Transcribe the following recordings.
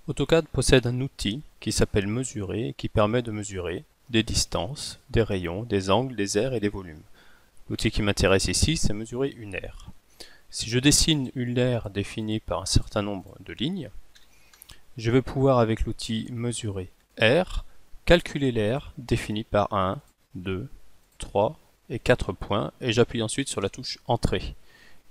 AutoCAD possède un outil qui s'appelle mesurer et qui permet de mesurer des distances, des rayons, des angles, des aires et des volumes. L'outil qui m'intéresse ici, c'est mesurer une aire. Si je dessine une aire définie par un certain nombre de lignes, je vais pouvoir avec l'outil mesurer aire, calculer l'aire définie par 1, 2, 3 et 4 points et j'appuie ensuite sur la touche Entrée.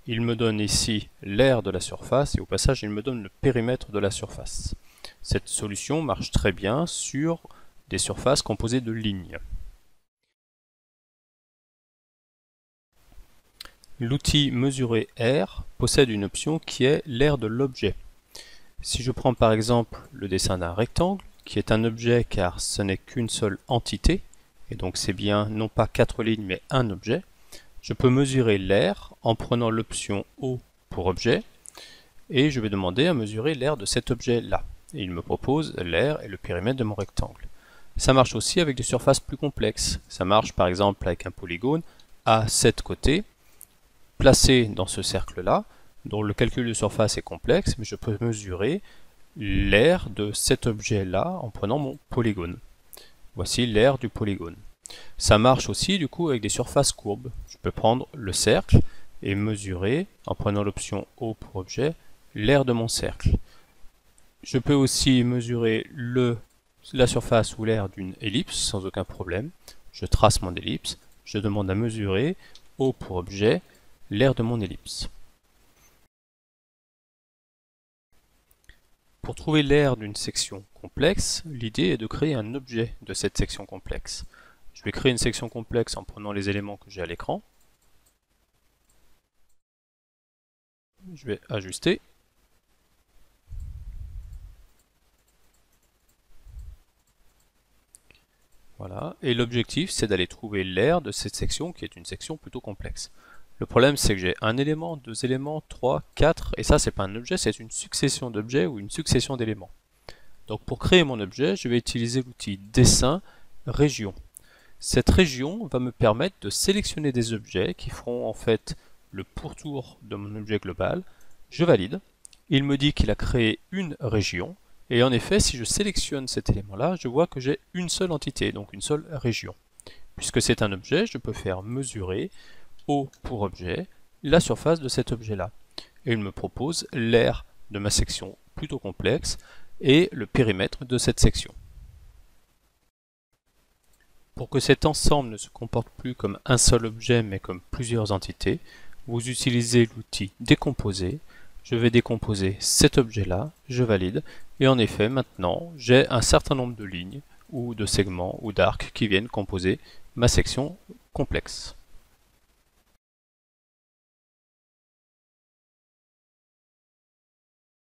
Il me donne ici l'aire de la surface et au passage il me donne le périmètre de la surface. Cette solution marche très bien sur des surfaces composées de lignes. L'outil mesurer aire possède une option qui est l'aire de l'objet. Si je prends par exemple le dessin d'un rectangle, qui est un objet car ce n'est qu'une seule entité, et donc c'est bien non pas 4 lignes mais un objet, je peux mesurer l'aire en prenant l'option O pour objet, et je vais demander à mesurer l'aire de cet objet-là. Et il me propose l'aire et le périmètre de mon rectangle. Ça marche aussi avec des surfaces plus complexes. Ça marche par exemple avec un polygone à 7 côtés, placé dans ce cercle-là, dont le calcul de surface est complexe, mais je peux mesurer l'aire de cet objet-là en prenant mon polygone. Voici l'aire du polygone. Ça marche aussi du coup avec des surfaces courbes. Je peux prendre le cercle et mesurer, en prenant l'option O pour objet, l'aire de mon cercle. Je peux aussi mesurer la surface ou l'aire d'une ellipse sans aucun problème. Je trace mon ellipse, je demande à mesurer, O pour objet, l'aire de mon ellipse. Pour trouver l'aire d'une section complexe, l'idée est de créer un objet de cette section complexe. Je vais créer une section complexe en prenant les éléments que j'ai à l'écran. Je vais ajuster. Voilà. Et l'objectif, c'est d'aller trouver l'aire de cette section qui est une section plutôt complexe. Le problème, c'est que j'ai un élément, deux éléments, 3, 4, et ça, c'est pas un objet, c'est une succession d'objets ou une succession d'éléments. Donc pour créer mon objet, je vais utiliser l'outil Dessin, Région. Cette région va me permettre de sélectionner des objets qui feront en fait le pourtour de mon objet global. Je valide. Il me dit qu'il a créé une région. Et en effet, si je sélectionne cet élément-là, je vois que j'ai une seule entité, donc une seule région. Puisque c'est un objet, je peux faire mesurer, O pour objet, la surface de cet objet-là. Et il me propose l'aire de ma section plutôt complexe et le périmètre de cette section. Pour que cet ensemble ne se comporte plus comme un seul objet mais comme plusieurs entités, vous utilisez l'outil décomposer. Je vais décomposer cet objet-là, je valide, et en effet maintenant j'ai un certain nombre de lignes ou de segments ou d'arcs qui viennent composer ma section complexe.